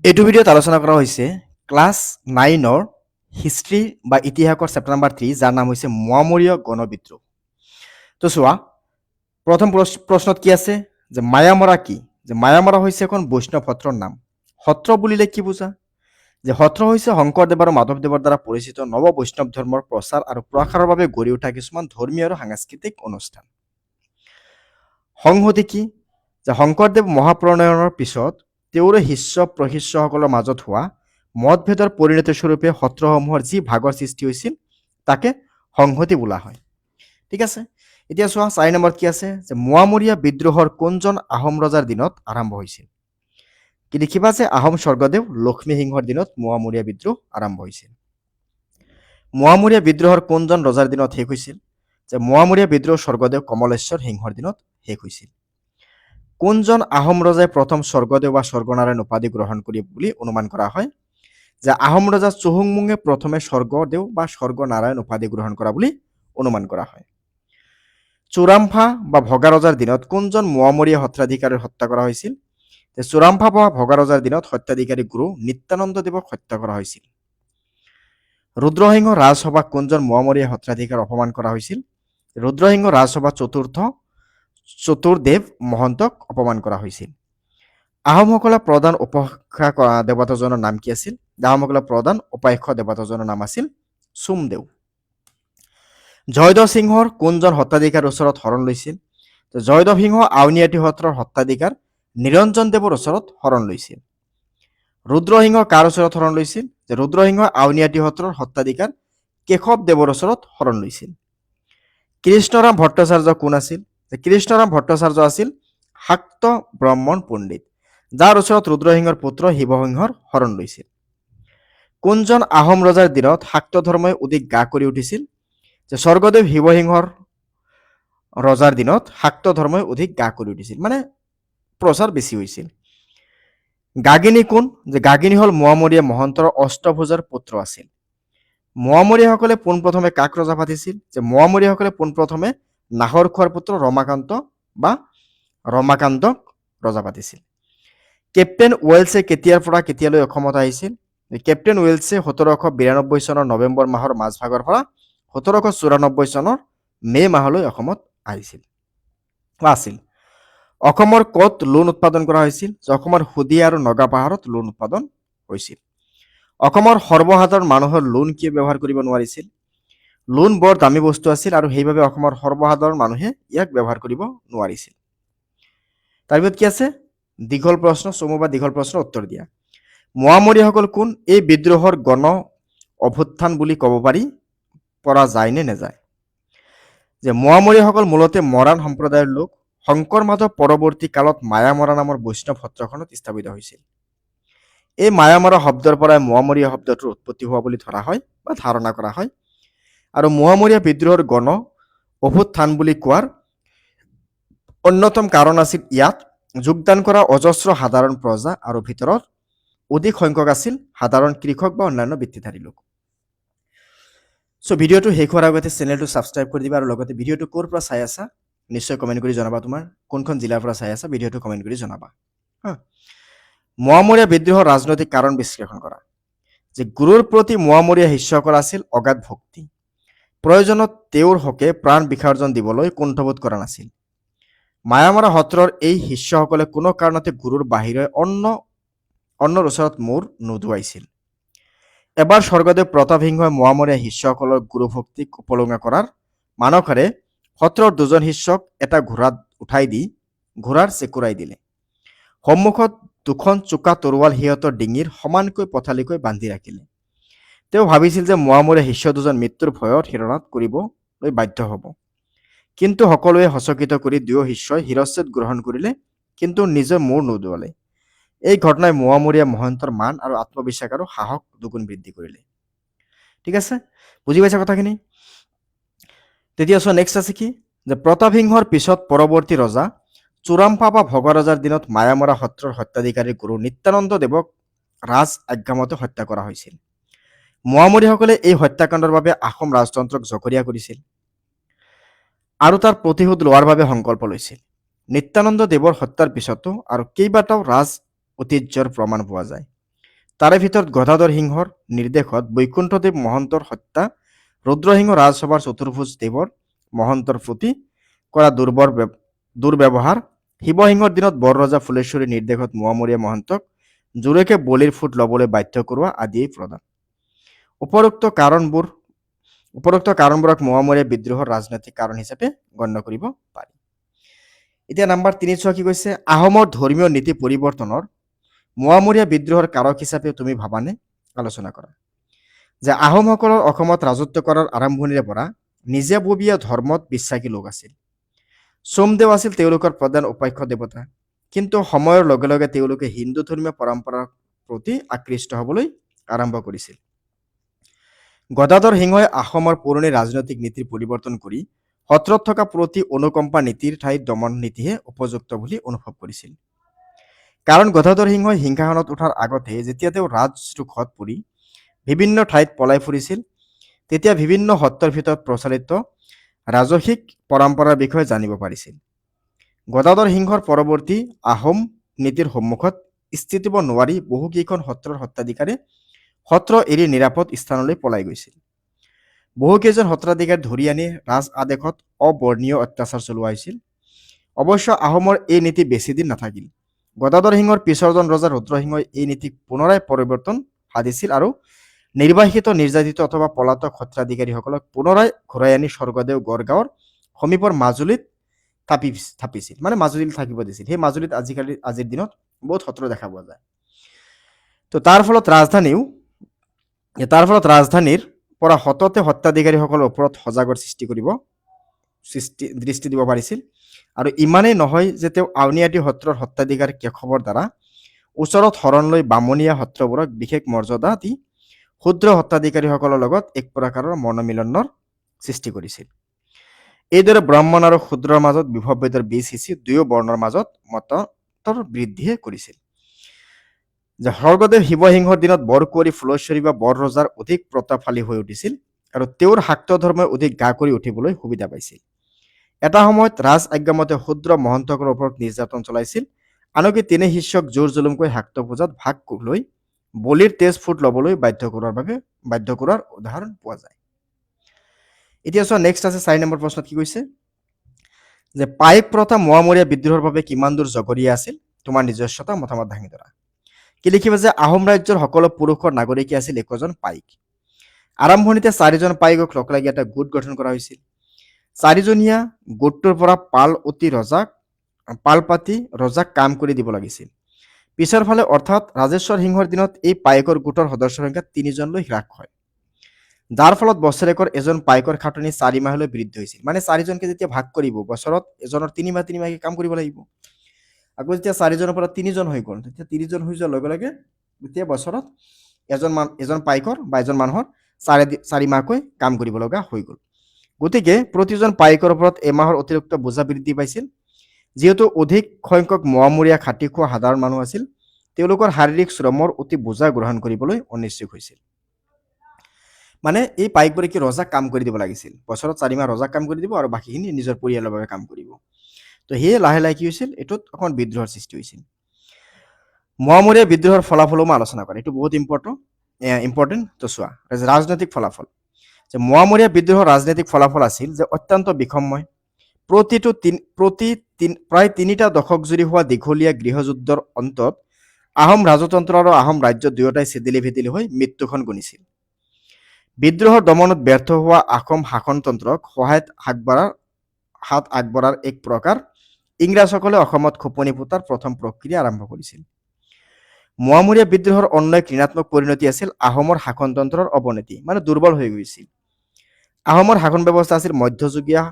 এইটো ভিডিঅ'ত আলোচনা কৰা হৈছে ক্লাছ 9ৰ হিষ্ট্ৰী বা ইতিহাসৰ চেপ্টাৰ নম্বৰ 3 যাৰ নাম হৈছে মোৱামৰীয়া গণবিদ্ৰোহ। তো চোৱা, প্ৰথম প্ৰশ্নত কি আছে যে মায়ামৰা কি? যে মায়ামৰা হৈছে এখন বৈষ্ণৱ সত্ৰৰ নাম। সত্ৰ বুলিলে কি বুজা? যে সত্ৰ হৈছে শংকৰদেৱ আৰু মাধৱদেৱৰ দ্বাৰা পৰিচিত নৱ বৈষ্ণৱ ধৰ্মৰ প্ৰচাৰ আৰু প্ৰসাৰৰ বাবে গঢ়ি উঠা কিছুমান ধৰ্মীয় আৰু সাংস্কৃতিক অনুষ্ঠান। সংহতি কি? যে শংকৰদেৱ মহাপ্ৰণয়নৰ পিছত তেওঁৰে শিষ্য প্ৰশিষ্যসকলৰ মাজত হোৱা মতভেদৰ পৰিণতি স্বৰূপে সত্ৰসমূহৰ যি ভাগৰ সৃষ্টি হৈছিল তাকে সংহতি বোলা হয়। ঠিক আছে, এতিয়া চোৱা 4 নম্বৰত কি আছে যে মোৱামৰীয়া বিদ্ৰোহৰ কোনজন আহোম ৰজাৰ দিনত আৰম্ভ হৈছিল? কি লিখিবা যে আহোম স্বৰ্গদেউ লক্ষ্মী সিংহৰ দিনত মোৱামৰীয়া বিদ্ৰোহ আৰম্ভ হৈছিল। মোৱামৰীয়া বিদ্ৰোহৰ কোনজন ৰজাৰ দিনত শেষ হৈছিল? যে মোৱামৰীয়া বিদ্ৰোহ স্বৰ্গদেউ কমলেশ্বৰ সিংহৰ দিনত শেষ হৈছিল। কোনজন আহোম ৰজাই প্ৰথম স্বৰ্গদেউ বা স্বৰ্গনাৰায়ণ উপাধি গ্ৰহণ কৰি বুলি অনুমান কৰা হয়? যে আহোম ৰজা চুহুংমুঙে প্ৰথমে স্বৰ্গদেউ বা স্বৰ্গনাৰায়ণ উপাধি গ্ৰহণ কৰা বুলি অনুমান কৰা হয়। চুৰাম্ফা বা ভগা ৰজাৰ দিনত কোনজন মোৱামৰীয়া সত্ৰাধিকাৰীৰ হত্যা কৰা হৈছিল? যে চুৰাম্ফা বা ভগা ৰজাৰ দিনত সত্ৰাধিকাৰী গুৰু নিত্যানন্দ দেৱক হত্যা কৰা হৈছিল। ৰুদ্ৰসিংহ ৰাজসভাক কোনজন মোৱামৰীয়া সত্ৰাধিকাৰ অপমান কৰা হৈছিল? ৰুদ্ৰসিংহ ৰাজসভা চতুৰ্দেৱ মহন্তক অপমান কৰা হৈছিল। আহোমসকলৰ প্ৰধান উপাস্য দেৱতাজনৰ নাম কি আছিল? আহোমসকলৰ প্ৰধান উপাস্য দেৱতাজনৰ নাম আছিল চোমদেউ। জয়দেৱ সিংহৰ কোনজন সত্ৰাধিকাৰ ওচৰত শৰণ লৈছিল? জয়দেৱ সিংহ আউনীআটী সত্ৰৰ সত্ৰাধিকাৰ নিৰঞ্জন দেৱৰ ওচৰত শৰণ লৈছিল। ৰুদ্ৰসিংহ কাৰ ওচৰত শৰণ লৈছিল? যে ৰুদ্ৰসিংহ আউনীআটী সত্ৰৰ সত্ৰাধিকাৰ কেশৱ দেৱৰ ওচৰত শৰণ লৈছিল। কৃষ্ণৰাম ভট্টাচাৰ্য কোন আছিল? যে কৃষ্ণৰাম ভট্টাচাৰ্য আছিল শাক্ত ব্ৰাহ্মণ পণ্ডিত, যাৰ ওচৰত ৰুদ্ৰসিংহৰ পুত্ৰ শিৱসিংহৰ শৰণ লৈছিল। কোনজন আহোম ৰজাৰ দিনত শাক্ত ধৰ্মই অধিক গা কৰি উঠিছিল? যে স্বৰ্গদেৱ শিৱসিংহৰ ৰজাৰ দিনত শাক্ত ধৰ্মই অধিক গা কৰি উঠিছিল, মানে প্ৰচাৰ বেছি হৈছিল। গাগিনী কোন? যে গাগিনী হ'ল মোৱামৰীয়া মহন্তৰ অষ্টভুজৰ পুত্ৰ আছিল। মোৱামৰীয়াসকলে পোনপ্ৰথমে কাক ৰজা পাতিছিল? যে মোৱামৰীয়াসকলে পোনপ্ৰথমে নাহৰ খোৱাৰ পুত্ৰ ৰমাকান্তক ৰজা পাতিছিল। কেপ্টেইন ৱেলছে কেতিয়াৰ পৰা কেতিয়ালৈ অসমত আহিছিল? কেপ্টেইন ৱেলছে 1792 চনৰ নৱেম্বৰ মাহৰ মাজভাগৰ পৰা 1794 চনৰ মে' মাহলৈ অসমত আহিছিল বা আছিল। অসমৰ ক'ত লোণ উৎপাদন কৰা হৈছিল? অসমৰ শোণিতপুৰ আৰু নগা পাহাৰত লোণ উৎপাদন হৈছিল। অসমৰ সৰ্বসাধাৰণ মানুহৰ লোণ কিয় ব্যৱহাৰ কৰিব নোৱাৰিছিল? লোণ বৰ দামী বস্তু আছিল আৰু সেইবাবে অসমৰ সৰ্বসাধাৰণ মানুহে ইয়াক ব্যৱহাৰ কৰিব নোৱাৰিছিল। তাৰপিছত কি আছে? দীঘল প্ৰশ্ন, চমু বা দীঘল প্ৰশ্ন উত্তৰ দিয়া। মোৱামৰীয়াসকল কোন? এই বিদ্ৰোহৰ গণ অভ্যুত্থান বুলি ক'ব পৰা যায় নে নাযায়? যে মোৱামৰীয়াসকল মূলতে মৰাণ সম্প্ৰদায়ৰ লোক। শংকৰ মাধৱ পৰৱৰ্তী কালত মায়ামৰা নামৰ বৈষ্ণৱ সত্ৰখনত স্থাপিত হৈছিল। এই মায়ামৰা শব্দৰ পৰাই মোৱামৰীয়া শব্দটোৰ উৎপত্তি হোৱা বুলি ধৰা হয় বা ধাৰণা কৰা হয়। আৰু মোৱামৰীয়া বিদ্ৰোহৰ গণ অভ্যুত্থান বুলি কোৱাৰ অন্যতম কাৰণ আছিল ইয়াত যোগদান কৰা অজস্ৰ সাধাৰণ প্ৰজা আৰু ভিতৰত অধিক সংখ্যক আছিল সাধাৰণ কৃষক বা অন্যান্য বৃত্তিধাৰী লোক। ভিডিঅ'টো শেষ হোৱাৰ আগতে চেনেলটো ছাবস্ক্ৰাইব কৰি দিবা আৰু লগতে ভিডিঅ'টো ক'ৰ পৰা চাই আছা নিশ্চয় কমেণ্ট কৰি জনাবা। তোমাৰ কোনখন জিলাৰ পৰা চাই আছা ভিডিঅ'টো কমেণ্ট কৰি জনাবা। মোৱামৰীয়া বিদ্ৰোহৰ ৰাজনৈতিক কাৰণ বিশ্লেষণ কৰা। যে গুৰুৰ প্ৰতি মোৱামৰীয়া শিষ্যসকল আছিল অগাধ ভক্তি। প্ৰয়োজনত তেওঁৰ হকে প্ৰাণ বিসৰ্জন দিবলৈ কুণ্ঠবোধ কৰা নাছিল। মায়ামৰা সত্ৰৰ এই শিষ্যসকলে কোনো কাৰণতে গুৰুৰ বাহিৰে অন্যৰ ওচৰত মূৰ নোদোৱাইছিল। এবাৰ স্বৰ্গদেৱ প্ৰতাপ সিংহই মোৱামৰীয়া শিষ্যসকলৰ গুৰুভক্তিক উপলুঙা কৰাৰ মানসেৰে সত্ৰৰ দুজন শিষ্যক এটা ঘোঁৰাত উঠাই দি ঘোঁৰাৰ চেকুৰাই দিলে। সন্মুখত দুখন চোকা তৰোৱাল সিহঁতৰ ডিঙিৰ সমানকৈ পথালিকৈ বান্ধি ৰাখিলে। তেওঁ ভাবিছিল যে মোৱামৰীয়া শিষ্য দুজন মৃত্যুৰ ভয়ত শিৰণাত কৰিবলৈ বাধ্য হ'ব। কিন্তু সকলোৱে হচকিত কৰি দুয়ো শিষ্যই শিৰচ্ছেদ গ্ৰহণ কৰিলে, কিন্তু নিজে মূৰ নোদোৱালে। এই ঘটনাই মোৱামৰীয়া মহন্তৰ মান আৰু আত্মবিশ্বাস আৰু সাহস দুগুণ বৃদ্ধি কৰিলে। ঠিক আছে, বুজি পাইছা কথাখিনি? তেতিয়া চোৱা নেক্সট আছে কি? যে প্ৰতাপ সিংহৰ পিছত পৰৱৰ্তী ৰজা চুৰাম্ফা বা ভগা ৰজাৰ দিনত মায়ামৰা সত্ৰৰ সত্ৰাধিকাৰী গুৰু নিত্যানন্দ দেৱক ৰাজ আজ্ঞামতে হত্যা কৰা হৈছিল। মোৱামৰীয়াসকলে এই হত্যাকাণ্ডৰ বাবে আহোম ৰাজতন্ত্ৰক জগৰীয়া কৰিছিল আৰু তাৰ প্ৰতিশোধ লোৱাৰ বাবে সংকল্প লৈছিল। নিত্যানন্দ দেৱৰ হত্যাৰ পিছতো আৰু কেইবাটাও ৰাজ ঐতিহ্যৰ প্ৰমাণ পোৱা যায়। তাৰে ভিতৰত গদাধৰ সিংহৰ নিৰ্দেশত বৈকুণ্ঠদেৱ মহন্তৰ হত্যা, ৰুদ্ৰসিংহ ৰাজসভাৰ চতুৰ্ভুজ দেৱৰ মহন্তৰ প্ৰতি কৰা দুৰ্ব্যৱহাৰ, শিৱসিংহৰ দিনত বৰৰজা ফুলেশ্বৰীৰ নিৰ্দেশত মোৱামৰীয়া মহন্তক জোৰেকে বলিৰ ফুট ল'বলৈ বাধ্য কৰোৱা আদিয়েই প্ৰধান। উপৰোক্ত কাৰণবোৰক মোৱামৰীয়া বিদ্ৰোহৰ ৰাজনৈতিক কাৰণ হিচাপে গণ্য কৰিব পাৰি। এতিয়া নাম্বাৰ 3 চোৱা কি কৈছে, আহোমৰ ধৰ্মীয় নীতি পৰিৱৰ্তনৰ মোৱামৰীয়া বিদ্ৰোহৰ কাৰক হিচাপে তুমি ভাবানে? আলোচনা কৰা। যে আহোমসকলৰ অসমত ৰাজত্ব কৰাৰ আৰম্ভণিৰে পৰা নিজাববীয়া ধৰ্মত বিশ্বাসী লোক আছিল। সোমদেৱ আছিল তেওঁলোকৰ প্ৰধান উপাস্য দেৱতা, কিন্তু সময়ৰ লগে লগে তেওঁলোকে হিন্দু ধৰ্মীয় পৰম্পৰাৰ প্ৰতি আকৃষ্ট হ'বলৈ আৰম্ভ কৰিছিল। গদাধৰ সিংহই অসমৰ পুৰণি ৰাজনৈতিক নীতিৰ পৰিৱৰ্তন কৰি সত্ৰত থকা প্ৰতি অনুকম্পা নীতিৰ ঠাইত দমন নীতিহে উপযুক্ত বুলি অনুভৱ কৰিছিল। কাৰণ গদাধৰ সিংহই সিংহাসনত উঠাৰ আগতে যেতিয়া তেওঁ ৰাজৰোষত পৰি বিভিন্ন ঠাইত পলাই ফুৰিছিল, তেতিয়া বিভিন্ন সত্ৰৰ ভিতৰত প্ৰচলিত ৰাজসিক পৰম্পৰাৰ বিষয়ে জানিব পাৰিছিল। গদাধৰ সিংহৰ পৰৱৰ্তী আহোম নীতিৰ সন্মুখত স্থিত হ'ব নোৱাৰি বহুকেইখন সত্ৰৰ সত্ৰাধিকাৰে সত্ৰ এৰি নিৰাপদ স্থানলৈ পলাই গৈছিল। বহুকেইজন সত্ৰাধিকাৰ ধৰি আনি ৰাজ আদেশত অবৰ্ণীয় অত্যাচাৰ চলোৱা হৈছিল। অৱশ্য আহোমৰ এই নীতি বেছিদিন নাথাকিল। গদাধৰ সিংহৰ পিছৰজন ৰজা ৰুদ্ৰসিংহই এই নীতিক পুনৰাই পৰিৱৰ্তন সাধিছিল আৰু নিৰ্বাসিত, নিৰ্যাতিত অথবা পলাতক সত্ৰাধিকাৰীসকলক পুনৰাই ঘূৰাই আনি স্বৰ্গদেউ গড়গাঁৱৰ সমীপৰ মাজুলীত থাপিছিল, মানে মাজুলীত থাকিব দিছিল। সেই মাজুলীত আজিৰ দিনত বহুত সত্ৰ দেখা পোৱা যায়। তো তাৰ ফলত ৰাজধানীৰ পৰা সততে সত্ৰাধিকাৰীসকলৰ ওপৰত সজাগৰ দৃষ্টি দিব পাৰিছিল। আৰু ইমানেই নহয় যে তেওঁ আউনীআটী সত্ৰৰ সত্ৰাধিকাৰ কেশৱৰ দ্বাৰা ওচৰত শৰণ লৈ বামুণীয়া সত্ৰবোৰক বিশেষ মৰ্যাদা দি ক্ষুদ্ৰ সত্ৰাধিকাৰীসকলৰ লগত এক প্ৰকাৰৰ মনোমিলনৰ সৃষ্টি কৰিছিল। এইদৰে ব্ৰাহ্মণ আৰু ক্ষুদ্ৰৰ মাজত বিভেদৰ বীজ সিঁচি দুয়ো বৰ্ণৰ মাজত মতৰ বৃদ্ধিহে কৰিছিল। যে স্বৰ্গদেৱ শিৱসিংহৰ দিনত বৰকুঁৱৰী ফুলেশ্বৰী বা বৰ ৰজাৰ অধিক প্ৰতাপশালী হৈ উঠিছিল আৰু তেওঁৰ শাক্ত ধৰ্মই অধিক গা কৰি উঠিবলৈ সুবিধা পাইছিল। এটা সময়ত ৰাজ আজ্ঞামতে ক্ষুদ্ৰ মহন্তকৰ ওপৰত নিৰ্যাতন চলাইছিল, আনকি তিনি শিষ্যক জোৰ জুলুমকৈ শাক্ত পূজাত ভাগ লৈ বলিৰ তেজ ফুট ল'বলৈ বাধ্য কৰাৰ উদাহৰণ পোৱা যায়। এতিয়া চোৱা নেক্সট আছে 4 নম্বৰ প্ৰশ্নত কি কৈছে, যে পাইক প্ৰথা মোৱামৰীয়া বিদ্ৰোহৰ বাবে কিমান দূৰ জগৰীয়া আছিল? তোমাৰ নিজস্বতা মতামত দাঙি ধৰা। কি লিখিবা যে আহোম ৰাজ্যৰ সকলো পুৰুষৰ নাগৰিকে আছিল একোজন পাইক। আৰম্ভণিতে 4জন পাইকক লগ লাগি এটা গোট গঠন কৰা হৈছিল। 4জনীয়া গোটটোৰ পৰা পাল পাতি ৰজাক কাম কৰি দিব লাগিছিল। পিছৰ ফালে অৰ্থাৎ ৰাজেশ্বৰ সিংহৰ দিনত এই পাইকৰ গোটৰ সদস্যৰ সংখ্যা 3জনলৈ হ্ৰাস হয়, যাৰ ফলত বছৰেকৰ এজন পাইকৰ খাটনি 4 মাহলৈ বৃদ্ধি হৈছিল। মানে 4জনকে যেতিয়া ভাগ কৰিব, বছৰত এজনৰ 3 মাহকে কাম কৰিব লাগিব। আকৌ যেতিয়া 4জনৰ পৰা 3জন হৈ গ'ল, তেতিয়া 3জন হৈ যোৱাৰ লগে লগে এতিয়া বছৰত এজন পাইকৰ বা এজন মানুহৰ 4 মাহকৈ কাম কৰিব লগা হৈ গ'ল। গতিকে প্ৰতিজন পাইকৰ ওপৰত এমাহৰ অতিৰিক্ত বোজা বৃদ্ধি পাইছিল। যিহেতু অধিক সংখ্যক মোৱামৰীয়া খাটি খোৱা সাধাৰণ মানুহ আছিল, তেওঁলোকৰ শাৰীৰিক শ্ৰমৰ অতি বোজা গ্ৰহণ কৰিবলৈ অনিচ্ছুক হৈছিল। মানে এই পাইকবোৰে কি ৰজাক কাম কৰি দিব লাগিছিল, বছৰত 4 মাহ ৰজাক কাম কৰি দিব আৰু বাকীখিনি নিজৰ পৰিয়ালৰ বাবে কাম কৰিব। তো সেয়ে লাহে লাহে কি হৈছিল, এইটোত অকণমান বিদ্ৰোহৰ সৃষ্টি হৈছিল। মোৱামৰীয়া বিদ্ৰোহৰ ফলাফলো মই আলোচনা কৰিম, এইটো বহুত ইম্পৰ্টেণ্ট। তো চোৱা, ৰাজনৈতিক ফলাফল। যে মোৱামৰীয়া বিদ্ৰোহৰ ৰাজনৈতিক ফলাফল আছিল যে অত্যন্ত বিষময়। প্ৰায় 3টা দশক জুৰি হোৱা দীঘলীয়া গৃহযুদ্ধৰ অন্তত আহোম ৰাজতন্ত্ৰ আৰু আহোম ৰাজ্য দুয়োটাই চেদিলি ভেদিলি হৈ মৃত্যুখন গুণিছিল। বিদ্ৰোহৰ দমনত ব্যৰ্থ হোৱা আহোম শাসনতন্ত্ৰক হাত আগবঢ়াৰ এক প্ৰকাৰ ইংৰাজসকলে অসমত খোপনি পোতাৰ প্ৰথম প্ৰক্ৰিয়া আৰম্ভ কৰিছিল। মোৱামৰীয়া বিদ্ৰোহৰ অন্য এক ঋণাত্মক পৰিণতি আছিল আহোমৰ শাসনতন্ত্ৰৰ অৱনতি, মানে দুৰ্বল হৈ গৈছিল। আহোমৰ শাসন ব্যৱস্থা আছিল মধ্যযুগীয়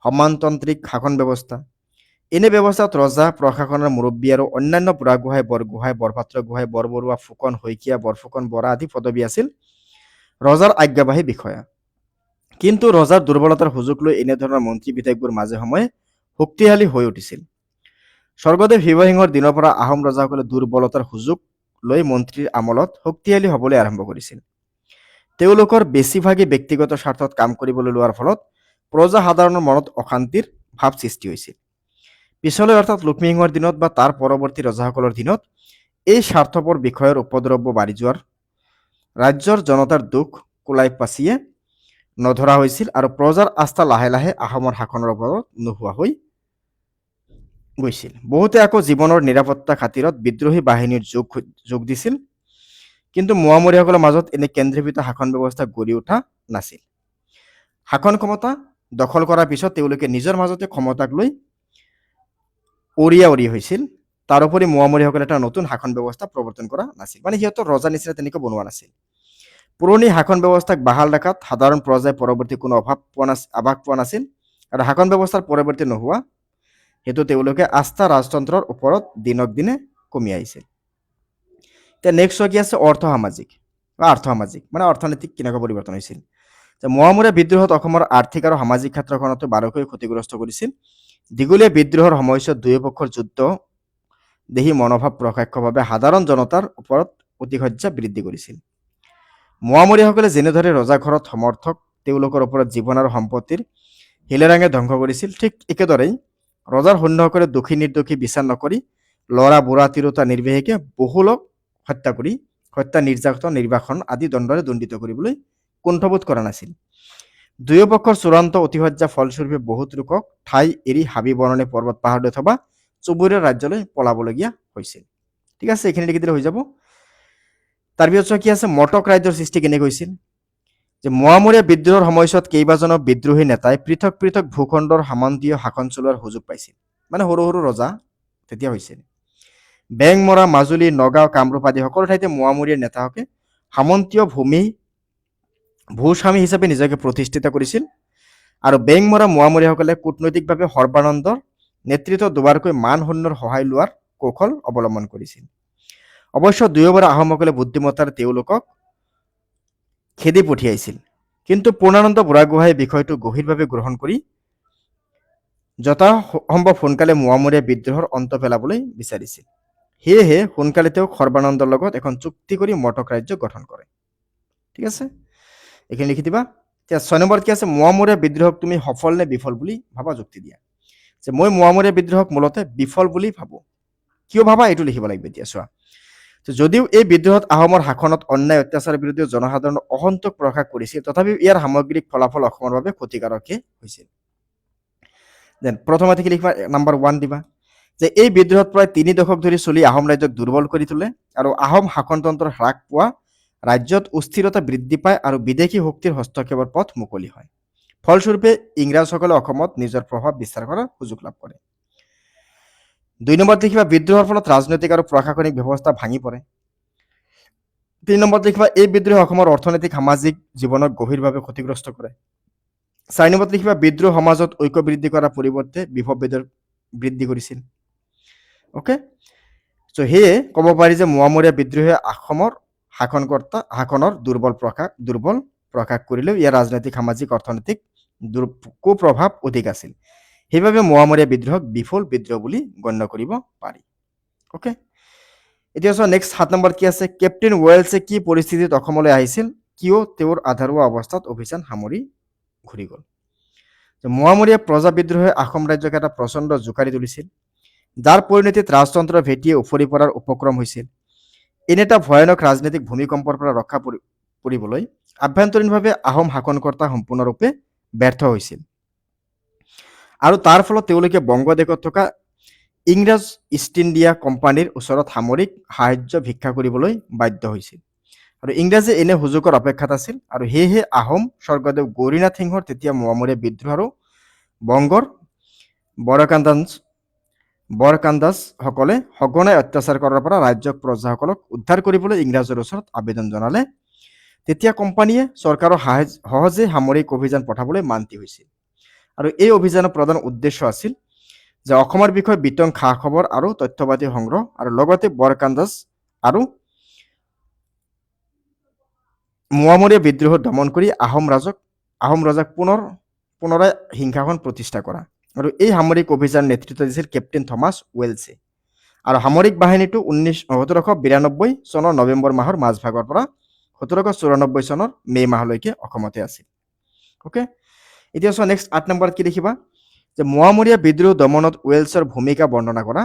সমানতান্ত্ৰিক শাসন ব্যৱস্থা। এনে ব্যৱস্থাত ৰজা, প্ৰশাসনৰ মুৰব্বী আৰু অন্যান্য বুঢ়াগোহাঁই, বৰগোহাঁই, বৰপাত্ৰ গোহাঁই, বৰবৰুৱা, ফুকন, শইকীয়া, বৰফুকন, বৰা আদি পদবী আছিল ৰজাৰ আজ্ঞাবাহী বিষয়া। কিন্তু ৰজাৰ দুৰ্বলতাৰ সুযোগ লৈ এনেধৰণৰ মন্ত্ৰী বিধায়কবোৰ মাজে সময়ে শক্তিশালী হৈ উঠিছিল। স্বৰ্গদেৱ শিৱসিংহৰ দিনৰ পৰা আহোম ৰজাসকলে দুৰ্বলতাৰ সুযোগ লৈ মন্ত্ৰীৰ আমোলত শক্তিশালী হ'বলৈ আৰম্ভ কৰিছিল। তেওঁলোকৰ বেছিভাগেই ব্যক্তিগত স্বাৰ্থত কাম কৰিবলৈ লোৱাৰ ফলত প্ৰজাসাধাৰণৰ মনত অশান্তিৰ ভাৱ সৃষ্টি হৈছিল। পিছলৈ অৰ্থাৎ লক্ষ্মীসিংহৰ দিনত বা তাৰ পৰৱৰ্তী ৰজাসকলৰ দিনত এই স্বাৰ্থপৰ বিষয়ৰ উপদ্ৰৱ বাঢ়ি যোৱাৰ ৰাজ্যৰ জনতাৰ দুখ কোলাই পাচিয়ে নধৰা হৈছিল আৰু প্ৰজাৰ আস্থা লাহে লাহে আহোমৰ শাসনৰ ওপৰত নোহোৱা হৈ গৈছিল। বহুতে আকৌ জীৱনৰ নিৰাপত্তা খাতিৰত বিদ্ৰোহী বাহিনীৰ যোগ দিছিল, কিন্তু মোৱামৰীয়াসকলৰ মাজত এনে কেন্দ্ৰীভূত শাসন ব্যৱস্থা গঢ়ি উঠা নাছিল। শাসন ক্ষমতা দখল কৰাৰ পিছত তেওঁলোকে নিজৰ মাজতে ক্ষমতাক লৈ অৰি হৈছিল। তাৰোপৰি মোৱামৰীয়াসকলে এটা নতুন শাসন ব্যৱস্থা প্ৰৱৰ্তন কৰা নাছিল, মানে সিহঁতৰ ৰজা নিচিনা তেনেকৈ বনোৱা নাছিল। পুৰণি শাসন ব্যৱস্থাক বাহাল ৰখাত সাধাৰণ প্ৰজাই পৰৱৰ্তী কোনো আভাস পোৱা নাছিল, আৰু শাসন ব্যৱস্থাৰ পৰিৱৰ্তন নোহোৱা হেতু তেওঁলোকে আস্থা ৰাজতন্ত্ৰৰ ওপৰত দিনক দিনে কমি আহিছিল। এতিয়া নেক্সট কি আছে অৰ্থ সামাজিক মানে অৰ্থনৈতিক কেনেকুৱা পৰিৱৰ্তন হৈছিল। মোৱামৰীয়া বিদ্ৰোহত অসমৰ আৰ্থিক আৰু সামাজিক ক্ষেত্ৰখনতো বাৰুকৈ ক্ষতিগ্ৰস্ত কৰিছিল। দীঘলীয়া বিদ্ৰোহৰ সময়ছোৱাত দুয়োপক্ষৰ যুদ্ধ দেহি মনোভাৱ প্ৰত্যক্ষভাৱে সাধাৰণ জনতাৰ ওপৰত অতিশয্যা বৃদ্ধি কৰিছিল। মোৱামৰীয়াসকলে যেনেদৰে ৰজা ঘৰত সমৰ্থক তেওঁলোকৰ ওপৰত জীৱন আৰু সম্পত্তিৰ শিলেৰাঙে ধ্বংস কৰিছিল, ঠিক একেদৰেই ৰজাৰ সৈন্যসকলে দোষী নিৰ্দোষী বিচাৰ নকৰি ল'ৰা বুঢ়া তিৰোতা নিৰ্বিশেষে বহু লোক হত্যা নিৰ্যাতন নিৰ্বাসন আদি দণ্ডৰে দণ্ডিত কৰিবলৈ কুণ্ঠবোধ কৰা নাছিল। দুয়োপক্ষৰ চূড়ান্ত অতিশয্যা ফলস্বৰূপে বহুত লোকক ঠাই এৰি হাবি বননি পৰ্বত পাহাৰলৈ অথবা চুবুৰীয়া ৰাজ্যলৈ পলাবলগীয়া হৈছিল। ঠিক আছে, এইখিনি লিখি দিলে হৈ যাব। তাৰপিছত কি আছে মটক ৰাজ্যৰ সৃষ্টি কেনেকৈ হৈছিল। যে মোৱামৰীয়া বিদ্ৰোহৰ সময়ছোৱাত কেইবাজনো বিদ্ৰোহী নেতাই পৃথক পৃথক ভূখণ্ডৰ সামন্তীয় শাসন চলোৱাৰ সুযোগ পাইছিল, মানে সৰু সৰু ৰজা তেতিয়া হৈছিল। বেংমৰা মাজুলী নগাঁও কামৰূপ আদি সকলো ঠাইতে মোৱামৰীয়া নেতাসকলে সামন্তীয় ভূস্বামী হিচাপে নিজকে প্ৰতিষ্ঠিত কৰিছিল, আৰু বেংমৰা মোৱামৰীয়াসকলে কূটনৈতিকভাৱে সৰ্বানন্দৰ নেতৃত্ব দুবাৰকৈ মান সৈন্যৰ সহায় লোৱাৰ কৌশল অৱলম্বন কৰিছিল। অৱশ্য দুয়োবাৰ আহোমসকলে বুদ্ধিমত্তাৰে তেওঁলোকক খেদি পঠিয়াইছিল, কিন্তু পূৰ্ণানন্দ বুঢ়াগোহাঁয়ে বিষয়টো গভীৰভাৱে গ্ৰহণ কৰি যথাসম্ভৱ সোনকালে মোৱামৰীয়া বিদ্ৰোহৰ অন্ত পেলাবলৈ বিচাৰিছিল। সেয়েহে সোনকালে তেওঁ সৰ্বানন্দৰ লগত এখন চুক্তি কৰি মটক ৰাজ্য গঠন কৰে। ঠিক আছে, এইখিনি লিখি দিবা। এতিয়া 6 নম্বৰত কি আছে মোৱামৰীয়া বিদ্ৰোহক তুমি সফল নে বিফল বুলি ভাবা, যুক্তি দিয়া। যে মই মোৱামৰীয়া বিদ্ৰোহক মূলতে বিফল বুলি ভাবো। কিয় ভাবা এইটো লিখিব লাগিব। এতিয়া চোৱা, যদিও এই বিদ্ৰোহত আহোমৰ শাসনত অন্যায় অত্যাচাৰৰ বিৰুদ্ধে জনসাধাৰণৰ অসন্তোষ প্ৰকাশ কৰিছিল, তথাপিও ইয়াৰ সামগ্ৰিক ফলাফল অসমৰ বাবে ক্ষতিকাৰকে হৈছিল। দেন প্ৰথমতে কি লিখিবা, নাম্বাৰ 1 দিবা যে এই বিদ্ৰোহত প্ৰায় 3 দশক ধৰি চলি আহোম ৰাজ্যক দুৰ্বল কৰি তোলে, আৰু আহোম শাসনতন্ত্ৰৰ হ্ৰাস পোৱা ৰাজ্যত অস্থিৰতা বৃদ্ধি পায় আৰু বিদেশী শক্তিৰ হস্তক্ষেপৰ পথ মুকলি হয়। ফলস্বৰূপে ইংৰাজসকলে অসমত নিজৰ প্ৰভাৱ বিস্তাৰ কৰাৰ সুযোগ লাভ কৰে। 2 নম্বৰত লিখিবা বিদ্ৰোহৰ ফলত ৰাজনৈতিক আৰু প্ৰশাসনিক ব্যৱস্থা ভাঙি পৰে। 3 নম্বৰত লিখিবা এই বিদ্ৰোহে অসমৰ অৰ্থনৈতিক সামাজিক জীৱনক গভীৰভাৱে ক্ষতিগ্ৰস্ত কৰে। 4 নম্বৰত লিখিবা বিদ্ৰোহ সমাজত ঐক্য বৃদ্ধি কৰাৰ পৰিৱৰ্তে বিভেদৰ বৃদ্ধি কৰিছিল। অ'কে, চ' সেয়ে ক'ব পাৰি যে মোৱামৰীয়া বিদ্ৰোহে অসমৰ শাসনৰ দুৰ্বল প্ৰকাশ কৰিলেও ইয়াৰ ৰাজনৈতিক সামাজিক অৰ্থনৈতিক কুপ্ৰভাৱ অধিক আছিল। সেইবাবে মোৱামৰীয়া বিদ্ৰোহক বিফল বিদ্ৰোহ বুলি গণ্য কৰিব পাৰি। অ'কে, এতিয়া চোৱা নেক্সট 7 নম্বৰত কি আছে কেপ্টেইন ৱেলছে কি পৰিস্থিতিত অসমলৈ আহিছিল, কিয় তেওঁৰ আধাৰুৱা অৱস্থাত অভিযান সামৰি ঘূৰি গ'ল। মোৱামৰীয়া প্ৰজা বিদ্ৰোহে অসম ৰাজ্যক এটা প্ৰচণ্ড জোকাৰি তুলিছিল, যাৰ পৰিণতিত ৰাজতন্ত্ৰৰ ভেটিয়ে উফৰি পৰাৰ উপক্ৰম হৈছিল। এনে এটা ভয়ানক ৰাজনৈতিক ভূমিকম্পৰ পৰা ৰক্ষা কৰিবলৈ আভ্যন্তৰীণভাৱে আহোম শাসনকৰ্তা সম্পূৰ্ণৰূপে ব্যৰ্থ হৈছিল, আৰু তাৰ ফলত তেওঁলোকে বংগদেশত থকা ইংৰাজ ইষ্ট ইণ্ডিয়া কোম্পানীৰ ওচৰত সামৰিক সাহায্য ভিক্ষা কৰিবলৈ বাধ্য হৈছিল, আৰু ইংৰাজে এনে সুযোগৰ অপেক্ষাত আছিল, আৰু সেয়েহে আহোম স্বৰ্গদেউ গৌৰীনাথ সিংহৰ তেতিয়া মোৱামৰীয়া বিদ্ৰোহ আৰু বংগৰ বৰকান্দাজসকলে সঘনাই অত্যাচাৰ কৰাৰ পৰা ৰাজ্যক প্ৰজাসকলক উদ্ধাৰ কৰিবলৈ ইংৰাজৰ ওচৰত আবেদন জনালে তেতিয়া কোম্পানীয়ে চৰকাৰৰ সহজে সামৰিক অভিযান পঠাবলৈ মান্তি হৈছিল, আৰু এই অভিযানৰ প্ৰধান উদ্দেশ্য আছিল যে অসমৰ বিষয়ে বিতং খা খবৰ আৰু তথ্যপাতি সংগ্ৰহ, আৰু লগতে বৰকান্দাজ আৰু মোৱামৰীয়া বিদ্ৰোহ দমন কৰি আহোম ৰজাক পুনৰাই সিংহাসন প্ৰতিষ্ঠা কৰা। আৰু এই সামৰিক অভিযান নেতৃত্ব দিছিল কেপ্টেইন থমাছ ৱেলছে, আৰু সামৰিক বাহিনীটো 1792 চনৰ নৱেম্বৰ মাহৰ মাজভাগৰ পৰা 1794 চনৰ মে' মাহলৈকে অসমতে আছিল। অ'কে, এতিয়া চোৱা নেক্সট 8 নম্বৰত কি লিখিবা যে মোৱামৰীয়া বিদ্ৰোহ দমনত ৱেলছৰ ভূমিকা বৰ্ণনা কৰা,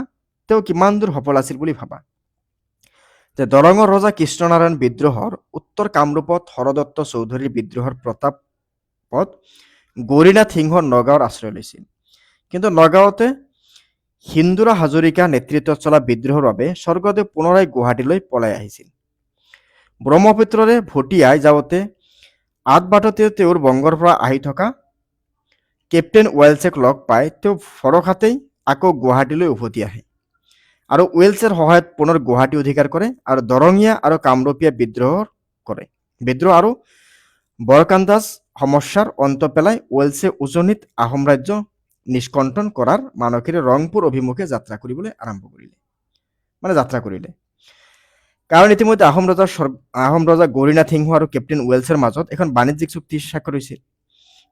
তেওঁ কিমান দূৰ সফল আছিল বুলি ভাবা। যে দৰঙৰ ৰজা কৃষ্ণনাৰায়ণ বিদ্ৰোহৰ উত্তৰ কামৰূপত হৰদত্ত চৌধুৰীৰ বিদ্ৰোহৰ প্ৰতাপত গৌৰীনাথ সিংহ নগাঁৱৰ আশ্ৰয় লৈছিল। কিন্তু নগাঁৱতে হিন্দুৰা হাজৰিকা নেতৃত্বত চলা বিদ্ৰোহৰ বাবে স্বৰ্গদেৱ পুনৰাই গুৱাহাটীলৈ পলাই আহিছিল। ব্ৰহ্মপুত্ৰৰে ভটিয়াই যাওঁতে আদবাটতে তেওঁৰ বংগৰ পৰা আহি থকা কেপ্টেইন ৱেলছক লগ পাই তেওঁ ভৰসাতেই আকৌ গুৱাহাটীলৈ উভতি আহে আৰু ৱেলছৰ সহায়ত পুনৰ গুৱাহাটী অধিকাৰ কৰে আৰু দৰঙীয়া আৰু কামৰূপীয়া বিদ্ৰোহ আৰু বৰকান্দাজ সমস্যাৰ অন্ত পেলাই ৱেলছে উজনিত আহোম ৰাজ্য নিষ্কণ্টন কৰাৰ মানসেৰে ৰংপুৰ অভিমুখে যাত্ৰা কৰিবলৈ আৰম্ভ কৰিলে। কাৰণ ইতিমধ্যে আহোম ৰজা গৌৰীনাথ সিংহ আৰু কেপ্টেইন ৱেলছৰ মাজত এখন বাণিজ্যিক চুক্তি স্বাক্ষৰ হৈছিল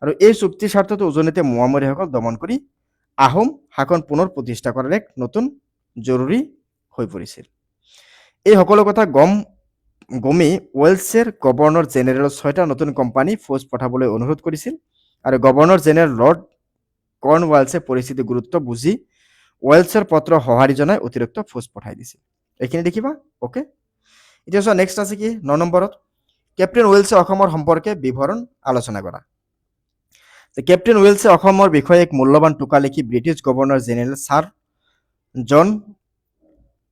আৰু এই চুক্তিৰ স্বাৰ্থত উজনিতে মোৱামৰীয়াসকল দমন কৰি আহোম শাসন পুনৰ প্ৰতিষ্ঠা কৰাৰ এক নতুন জৰুৰী হৈ পৰিছিল। এই সকলো কথা গমি ৱেলছৰ গভৰ্ণৰ জেনেৰেল 6টা নতুন কোম্পানী ফৌজ পঠাবলৈ অনুৰোধ কৰিছিল আৰু গভৰ্ণৰ জেনেৰেল লৰ্ড কৰ্ণৱালছে পৰিস্থিতিৰ গুৰুত্ব বুজি ৱেলছৰ পত্ৰ সঁহাৰি জনাই অতিৰিক্ত ফৌজ পঠাই দিছিল। এইখিনি দেখিবা। অ'কে, এতিয়া চোৱা নেক্সট আছে কি 9 নম্বৰত কেপ্টেইন ৱেলছে অসমৰ সম্পৰ্কে বিৱৰণ আলোচনা কৰা। কেপ্টেইন ৱেলছে অসমৰ বিষয়ে এক মূল্যৱান টোকা লিখি British governor general sir John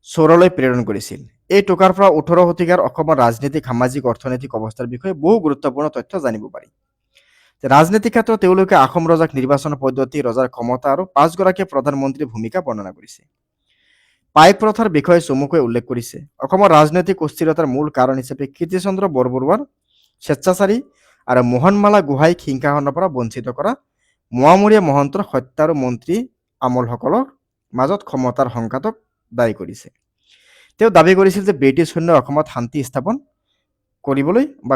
চৌৰলৈ প্ৰেৰণ কৰিছিল। এই টোকাৰ পৰা 18 শতিকাৰ অসমৰ ৰাজনীতিক, সামাজিক, অৰ্থনৈতিক অৱস্থাৰ বিষয়ে বহু গুৰুত্বপূৰ্ণ তথ্য জানিব পাৰি। ৰাজনীতিক ক্ষেত্ৰত তেওঁলোকে আহোম ৰজাক নিৰ্বাচন পদ্ধতি, ৰজাৰ ক্ষমতা আৰু 5গৰাকী প্ৰধানমন্ত্ৰীৰ ভূমিকা বৰ্ণনা কৰিছে। পাইক প্ৰথাৰ বিষয়ে চমুকৈ উল্লেখ কৰিছে। অসমৰ ৰাজনৈতিক অস্থিৰতাৰ মূল কাৰণ হিচাপে কীৰ্তিচন্দ্ৰ বৰবৰুৱাৰ স্বেচ্ছাচাৰী আৰু মোহনমালা গোহাঁইক সিংহাসনৰ পৰা বঞ্চিত কৰা মোৱামৰীয়া মহন্তৰ হত্যা আৰু মন্ত্ৰী আমলসকলৰ মাজত ক্ষমতাৰ সংঘাতক দায়ী কৰিছে। তেওঁ দাবী কৰিছিল যে ব্ৰিটিছ সৈন্যই অসমত শান্তি স্থাপন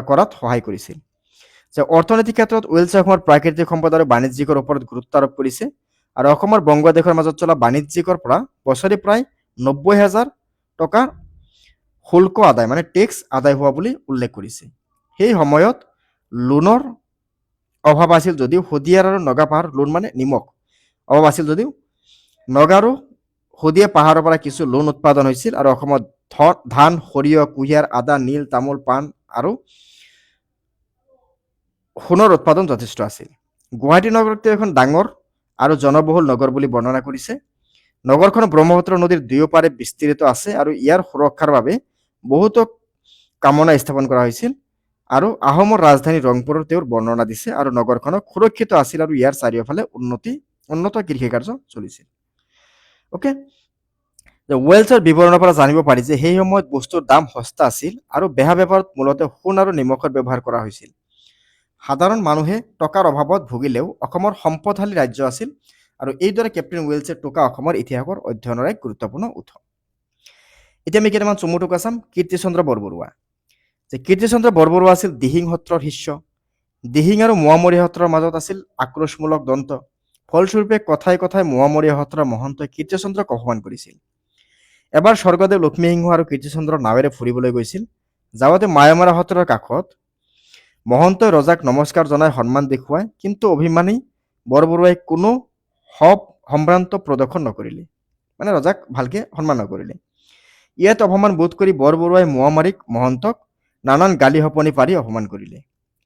কৰাত সহায় কৰিছিল। যে অৰ্থনৈতিক ক্ষেত্ৰত ৱেলছে অসমৰ প্ৰাকৃতিক সম্পদ আৰু বাণিজ্যিকৰ ওপৰত গুৰুত্ব আৰোপ কৰিছে আৰু অসমৰ বংগদেশৰ মাজত চলা বাণিজ্যিকৰ পৰা বছৰি প্ৰায় 90,000 টকা শুল্ক আদায় টেক্স আদায় হোৱা বুলি উল্লেখ কৰিছে। সেই সময়ত লোনৰ অভাৱ আছিল যদিও শদিয়াৰ আৰু নগা পাহাৰ, লোন নিমখ অভাৱ আছিল যদিও নগা আৰু শদিয়া পাহাৰৰ পৰা কিছু লোন উৎপাদন হৈছিল আৰু অসমত ধান, সৰিয়হ, কুঁহিয়াৰ, আদা, নীল, তামোল, পাণ আৰু সোণৰ উৎপাদন যথেষ্ট আছিল। গুৱাহাটী নগৰক এখন ডাঙৰ আৰু জনবহুল নগৰ বুলি বৰ্ণনা কৰিছে। নগৰখন ব্ৰহ্মপুত্ৰ নদীৰ দুয়োপাৰে বিস্তৃত আছে আৰু ইয়াৰ সুৰক্ষাৰ বাবে বহুতো কামনা স্থাপন কৰা হৈছিল আৰু আহোমৰ ৰাজধানী ৰংপুৰৰ তেওঁৰ বৰ্ণনা দিছে আৰু নগৰখনক সুৰক্ষিত আছিল আৰু ইয়াৰ চাৰিওফালে উন্নত কৃষি কাৰ্য চলিছিল। অ'কে, ৱেলছৰ বিৱৰণৰ পৰা জানিব পাৰি যে সেই সময়ত বস্তুৰ দাম সস্তা আছিল আৰু বেহা বেপাৰত মূলতঃ সোণ আৰু নিমখৰ ব্যৱহাৰ কৰা হৈছিল। সাধাৰণ মানুহে টকাৰ অভাৱত ভুগিলেও অসমৰ সম্পদশালী ৰাজ্য আছিল আৰু এইদৰে কেপ্টেইন ৱেলছৰ টোকা অসমৰ ইতিহাসৰ অধ্যয়নৰ এক গুৰুত্বপূৰ্ণ উৎস। এতিয়া আমি কেইটামান চমু টোকা চাম। কীৰ্তিচন্দ্ৰ বৰবৰুৱা। কীৰ্তিচন্দ্ৰ বৰবৰুৱা আছিল দিহিং সত্ৰৰ শিষ্য। দিহিং আৰু মোৱামৰীয়া সত্ৰৰ মাজত আছিল আক্ৰোশমূলক দ্বন্দ্ব। ফলস্বৰূপে কথাই কথাই মোৱামৰীয়া সত্ৰৰ মহন্তই কীৰ্তিচন্দ্ৰক অপমান কৰিছিল। এবাৰ স্বৰ্গদেৱ লক্ষ্মীসিংহ আৰু কীৰ্তিচন্দ্ৰ নাৱেৰে ফুৰিবলৈ গৈছিল। যাওঁতে মায়ামৰা সত্ৰৰ কাষত মহন্তই ৰজাক নমস্কাৰ জনাই সন্মান দেখুৱায়, কিন্তু অভিমানী বৰবৰুৱাই কোনো সম্ভ্ৰান্ত প্ৰদৰ্শন নকৰিলে, ৰজাক ভালকে সন্মান নকৰিলে। ইয়াত অপমান বোধ কৰি বৰবৰুৱাই মোৱামৰীক মহন্তক নানান গালি সপনি পাৰি অপমান কৰিলে।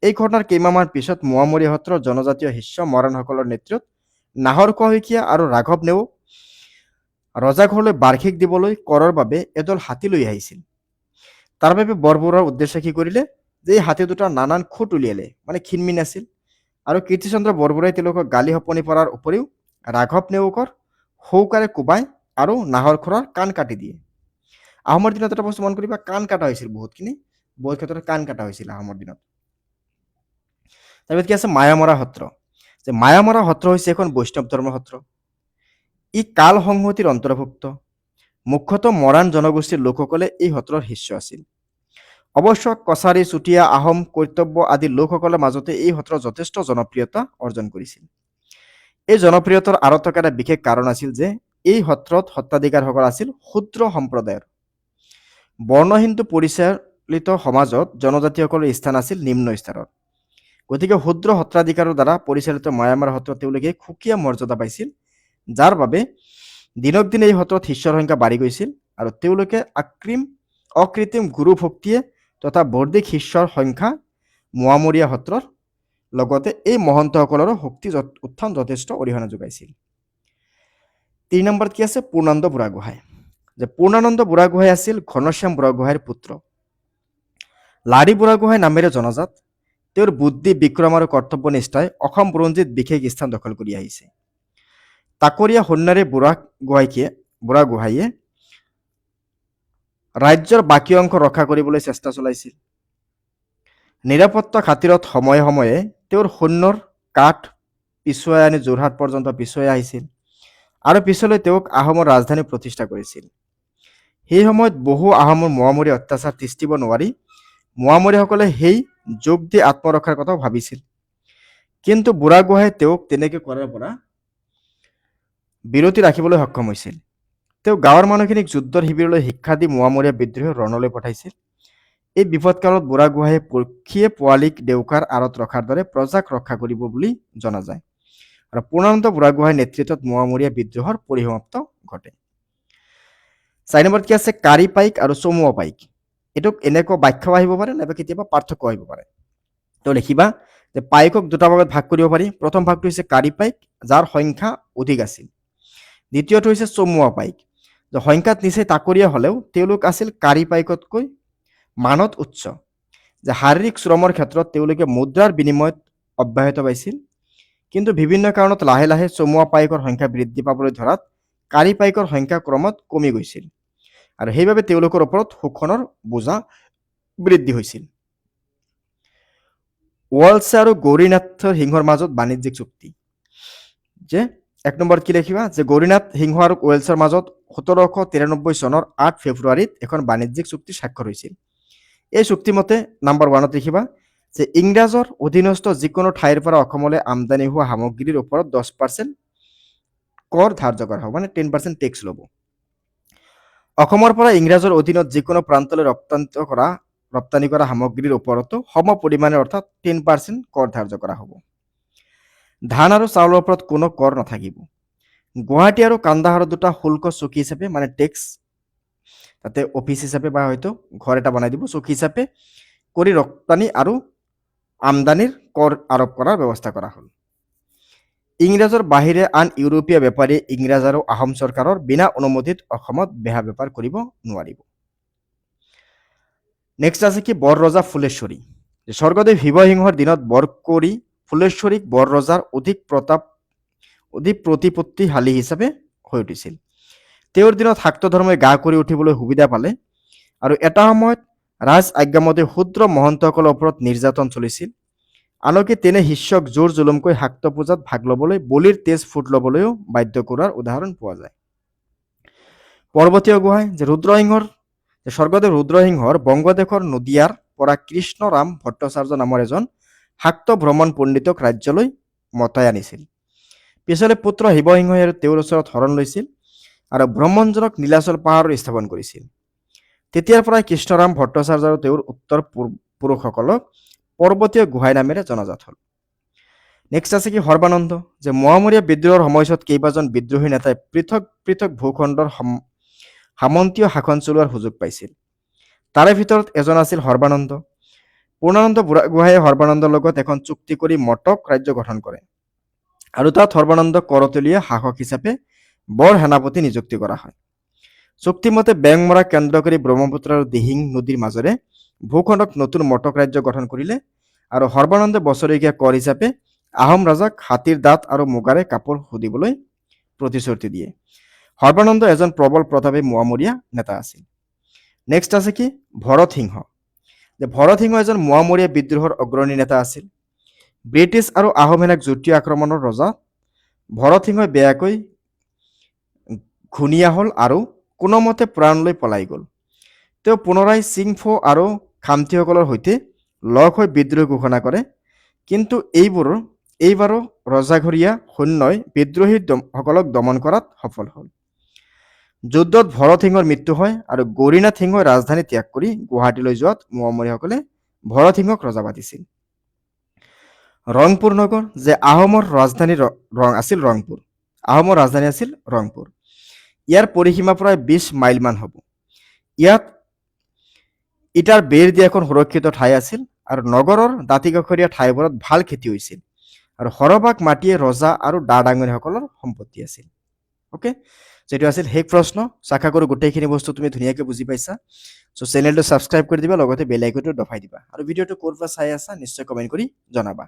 এই ঘটনাৰ কেইমাহমান পিছত মোৱামৰীয়া সত্ৰৰ জনজাতীয় শিষ্য মৰাণসকলৰ নেতৃত্বত নাহৰখোৱা শইকীয়া আৰু ৰাঘৱ নেওগ ৰজাঘৰলৈ বাৰ্ষিক দিবলৈ কৰৰ বাবে এদল হাতী লৈ আহিছিল। তাৰ বাবে বৰবৰুৱাৰ উদ্দেশ্যে কি কৰিলে যে এই হাতী দুটা নানান খুঁট উলিয়ালে, ক্ষীণমিন আছিল আৰু কীৰ্তিচন্দ্ৰ বৰবৰুৱাই তেওঁলোকক গালি সপনি পৰাৰ উপৰিও ৰাঘৱ নেওগৰ সৌকাৰে কোবাই আৰু নাহৰখোৱাৰ কাণ কাটি দিয়ে। আহোমৰ দিনত এটা বস্তু মন কৰিবা, কাণ কাটা হৈছিল, বহুত ক্ষেত্ৰত কাণ কাটা হৈছিল আহোমৰ দিনত। তাৰপিছত কি আছে মায়ামৰা সত্ৰ। মায়ামৰা সত্ৰ হৈছে এখন বৈষ্ণৱ ধৰ্মৰ সত্ৰ। ই কাল সংহতিৰ অন্তৰ্ভুক্ত। মুখ্যতঃ মৰাণ জনগোষ্ঠীৰ লোকসকলে এই সত্ৰৰ শিষ্য আছিল। অৱশ্য কছাৰী, চুতীয়া, আহোম, কৰ্তব্য আদি লোকসকলৰ মাজতে এই সত্ৰ যথেষ্ট জনপ্ৰিয়তা অৰ্জন কৰিছিল। এই জনপ্ৰিয়তাৰ আঁৰত থকা এটা বিশেষ কাৰণ আছিল যে এই সত্ৰত সত্ৰাধিকাৰসকল আছিল শূদ্ৰ সম্প্ৰদায়ৰ। বৰ্ণহিন্দু পৰিচালিত সমাজত জনজাতিসকলৰ স্থান আছিল নিম্ন স্তৰৰ। গতিকে শূদ্ৰ সত্ৰাধিকাৰৰ দ্বাৰা পৰিচালিত মায়ামৰা সত্ৰত তেওঁলোকে সুকীয়া মৰ্যাদা পাইছিল, যাৰ বাবে দিনক দিনে এই সত্ৰত শিষ্যৰ সংখ্যা বাঢ়ি গৈছিল আৰু তেওঁলোকে অকৃত্ৰিম অকৃত্ৰিম গুৰু ভক্তিয়ে তথা বৰ্ধিক শিষ্যৰ সংখ্যা মোৱামৰীয়া সত্ৰৰ লগতে এই মহন্তসকলৰো শক্তি উত্থান যথেষ্ট অৰিহণা যোগাইছিল। 3 নম্বৰত কি আছে? পূৰ্ণানন্দ বুঢ়াগোহাঁই। যে পূৰ্ণানন্দ বুঢ়াগোহাঁই আছিল ঘনশ্যাম বুঢ়াগোহাঁইৰ পুত্ৰ। লাৰী বুঢ়াগোহাঁই নামেৰে জনাজাত। তেওঁৰ বুদ্ধি, বিক্ৰম আৰু কৰ্তব্যনিষ্ঠাই অসম বুৰঞ্জীত বিশেষ স্থান দখল কৰি আহিছে। তাকৰীয়া সৈন্যৰে বুঢ়াগোহাঁইয়ে ৰাজ্যৰ বাকী অংশ ৰক্ষা কৰিবলৈ চেষ্টা চলাইছিল। নিৰাপত্তা খাতিৰত সময়ে সময়ে তেওঁৰ সৈন্যৰ কাঠ পিছুৱাই আনি যোৰহাট পৰ্যন্ত পিছুৱাই আহিছিল আৰু পিছলৈ তেওঁক আহোমৰ ৰাজধানী প্ৰতিষ্ঠা কৰিছিল। সেই সময়ত বহু আহোমৰ মোৱামৰীয়া অত্যাচাৰ তিষ্ঠিব নোৱাৰি মোৱামৰীয়াসকলে সেই যোগ দি আত্মৰক্ষাৰ কথাও ভাবিছিল। কিন্তু বুঢ়াগোহাঁয়ে তেওঁক তেনেকৈ কৰাৰ পৰা বিৰতি ৰাখিবলৈ সক্ষম হৈছিল। তেওঁ গাঁৱৰ মানুহখিনিক যুদ্ধৰ শিবিৰলৈ শিক্ষা দি মোৱামৰীয়া বিদ্ৰোহী ৰণলৈ পঠাইছিল। এই বিপদকালত বুঢ়াগোহাঁয়ে পক্ষীয়ে পোৱালীক ডেউকাৰ আঁৰত ৰখাৰ দৰে প্ৰজাক ৰক্ষা কৰিব বুলি জনা যায়। আৰু পূৰ্ণানন্দ বুঢ়াগোহাঁইৰ নেতৃত্বত মোৱামৰীয়া বিদ্ৰোহৰ পৰিসমাপ্ত ঘটে। 4 নম্বৰত কি আছে? কাৰী পাইক আৰু চমুৱা পাইক। এইটোক এনেকুৱা ব্যাখ্যাও আহিব পাৰে নাইবা কেতিয়াবা পাৰ্থক্য আহিব পাৰে। তো লিখিবা যে পাইকক দুটা ভাগত ভাগ কৰিব পাৰি। প্ৰথম ভাগটো হৈছে কাৰী পাইক, যাৰ সংখ্যা অধিক আছিল। দ্বিতীয়টো হৈছে চমুৱা পাইক, যে সংখ্যাত নিচেই তাকৰীয়া হ'লেও তেওঁলোক আছিল কাৰী পাইকতকৈ মানত উচ্চ। যে শাৰীৰিক শ্ৰমৰ ক্ষেত্ৰত তেওঁলোকে মুদ্ৰাৰ বিনিময়ত অব্যাহত পাইছিল। কিন্তু বিভিন্ন কাৰণত লাহে লাহে চমুৱা পাইকৰ সংখ্যা বৃদ্ধি পাবলৈ ধৰাত কাৰী পাইকৰ সংখ্যা ক্ৰমত কমি গৈছিল আৰু সেইবাবে তেওঁলোকৰ ওপৰত শোষণৰ বোজা বৃদ্ধি হৈছিল। ৱালছে আৰু গৌৰীনাথ সিংহৰ মাজত বাণিজ্যিক চুক্তি। যে 1 নম্বৰত কি লিখিবা? যে গৌৰীনাথ সিংহ আৰু ৱেলছৰ মাজত 1793 চনৰ 8 ফেব্ৰুৱাৰীত এখন বাণিজ্যিক চুক্তি স্বাক্ষৰ হৈছিল। এই চুক্তিমতে নম্বৰ 1ত লিখিবা যে ইংৰাজৰ অধীনস্থ যিকোনো ঠাইৰ পৰা অসমলৈ আমদানি হোৱা সামগ্ৰীৰ ওপৰত 10% কৰ ধাৰ্য কৰা হ'ব, মানে 10% টেক্স ল'ব। অসমৰ পৰা ইংৰাজৰ অধীনত যিকোনো প্ৰান্তলৈ ৰপ্তানি কৰা সামগ্ৰীৰ ওপৰতো সম পৰিমাণে অৰ্থাৎ 10% কৰ ধাৰ্য কৰা হ'ব। ধান আৰু চাউলৰ ওপৰত কোনো কৰ নাথাকিব। গুৱাহাটী আৰু কান্দাহাৰৰ দুটা শুল্ক চকী হিচাপে, মানে টেক্স, তাতে অফিচ হিচাপে বা হয়তো ঘৰ এটা বনাই দিব, চকী হিচাপে কৰি ৰপ্তানি আৰু আমদানিৰ কৰ আৰোপ কৰাৰ ব্যৱস্থা কৰা হ'ল। ইংৰাজৰ বাহিৰে আন ইউৰোপীয় বেপাৰীয়ে ইংৰাজ আৰু আহোম চৰকাৰৰ বিনা অনুমতিত অসমত বেহা বেপাৰ কৰিব নোৱাৰিব। নেক্সট আছে কি? বৰ ৰজা ফুলেশ্বৰী। স্বৰ্গদেৱ শিৱসিংহৰ দিনত বৰকৰি ফুলেশ্বৰীক বৰ ৰজাৰ অধিক প্ৰতিপত্তিশালী হিচাপে হৈ উঠিছিল। তেওঁৰ দিনত শাক্ত ধৰ্মই গা কৰি উঠিবলৈ সুবিধা পালে আৰু এটা সময়ত ৰাজ আজ্ঞামতে ক্ষুদ্ৰ মহন্তসকলৰ ওপৰত নিৰ্যাতন চলিছিল। আনকি তেনে শিষ্যক জোৰ জুলুমকৈ শাক্ত পূজাত ভাগ ল'বলৈ, বলিৰ তেজ ফুট ল'বলৈও বাধ্য কৰোৱাৰ উদাহৰণ পোৱা যায়। পৰৱৰ্তী গোহাঁই যে স্বৰ্গদেৱ ৰুদ্ৰসিংহৰ বংগদেশৰ নদিয়াৰ পৰা কৃষ্ণৰাম ভট্টাচাৰ্য নামৰ এজন শাক্ত ভ্ৰমণ পণ্ডিতক ৰাজ্যলৈ মতাই আনিছিল। পিছলৈ পুত্ৰ শিৱসিংহই আৰু তেওঁৰ ওচৰত শৰণ লৈছিল আৰু ব্ৰহ্মণজনক নীলাচল পাহাৰৰ স্থাপন কৰিছিল। তেতিয়াৰ পৰাই কৃষ্ণৰাম ভট্টাচাৰ্য আৰু তেওঁৰ উত্তৰ পুৰুষসকলক পৰ্বতীয় গোহাঁই নামেৰে জনাজাত হ'ল। নেক্সট আছে কি? সৰ্বানন্দ। যে মোৱামৰীয়া বিদ্ৰোহৰ সময়ছোৱাত কেইবাজন বিদ্ৰোহী নেতাই পৃথক পৃথক ভূখণ্ডৰ সামন্তীয় শাসন চলোৱাৰ সুযোগ পাইছিল। তাৰে ভিতৰত এজন আছিল সৰ্বানন্দ। পূৰ্ণানন্দ বুঢ়াগোহাঁয়ে সৰ্বানন্দৰ লগত এখন চুক্তি কৰি মটক ৰাজ্য গঠন কৰে আৰু তাত সৰ্বানন্দক কৰতলীয়া শাসক হিচাপে বৰ সেনাপতি নিযুক্তি কৰা হয়। চুক্তিমতে বেংমৰা কেন্দ্ৰ কৰি ব্ৰহ্মপুত্ৰ আৰু দিহিং নদীৰ মাজেৰে ভূখণ্ডক নতুন মটক ৰাজ্য গঠন কৰিলে আৰু সৰ্বানন্দে বছৰেকীয়া কৰ হিচাপে আহোম ৰজাক হাতীৰ দাঁত আৰু মুগাৰে কাপোৰ সুধিবলৈ প্ৰতিশ্ৰুতি দিয়ে। সৰ্বানন্দ এজন প্ৰবল প্ৰতাপী মোৱামৰীয়া নেতা আছিল। নেক্সট আছে কি? ভৰত সিংহ। যে ভৰত সিংহ এজন মোৱামৰীয়া বিদ্ৰোহৰ অগ্ৰণী নেতা আছিল। ব্ৰিটিছ আৰু আহোম সেনাক যুটীয়া আক্ৰমণৰ ৰজা ভৰত সিংহই বেয়াকৈ ঘূণীয়া হ'ল আৰু কোনোমতে প্ৰাণ লৈ পলাই গ'ল। তেওঁ পুনৰাই চিংফৌ আৰু খামতিসকলৰ সৈতে লগ হৈ বিদ্ৰোহ ঘোষণা কৰে, কিন্তু এইবাৰো ৰজাঘৰীয়া সৈন্যই বিদ্ৰোহীসকলক দমন কৰাত সফল হ'ল। যুদ্ধত ভৰত সিংহৰ মৃত্যু হয় আৰু গৌৰীনাথ সিংহই ৰাজধানী ত্যাগ কৰি গুৱাহাটীলৈ যোৱাত মোৱামৰীয়াসকলে ভৰত সিংহক ৰজা পাতিছিল। ৰংপুৰ নগৰ। যে আহোমৰ ৰাজধানী আছিল ৰংপুৰ। ইয়াৰ পৰিসীমা প্ৰায় 20 মাইলমান হ'ব। ইয়াত ইটাৰ বেৰ দিয়া এখন সুৰক্ষিত ঠাই আছিল আৰু নগৰৰ দাঁতিকাষৰীয়া ঠাইবোৰত ভাল খেতি হৈছিল আৰু সৰহভাগ মাটিয়ে ৰজা আৰু ডা ডাঙৰীয়াসকলৰ সম্পত্তি আছিল। অ'কে, যেটো আছিল শেষ প্ৰশ্ন। আশা কৰোঁ গোটেইখিনি বস্তু তুমি ধুনীয়াকৈ বুজি পাইছা। চ' চেনেলটো ছাবস্ক্ৰাইব কৰি দিবা, লগতে বেল আইকনটো দবাই দিবা আৰু ভিডিঅ'টো ক'ৰ পৰা চাই আছা নিশ্চয় কমেণ্ট কৰি জনাবা।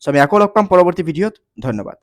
চ' আমি আকৌ লগ পাম পৰৱৰ্তী ভিডিঅ'ত। ধন্যবাদ।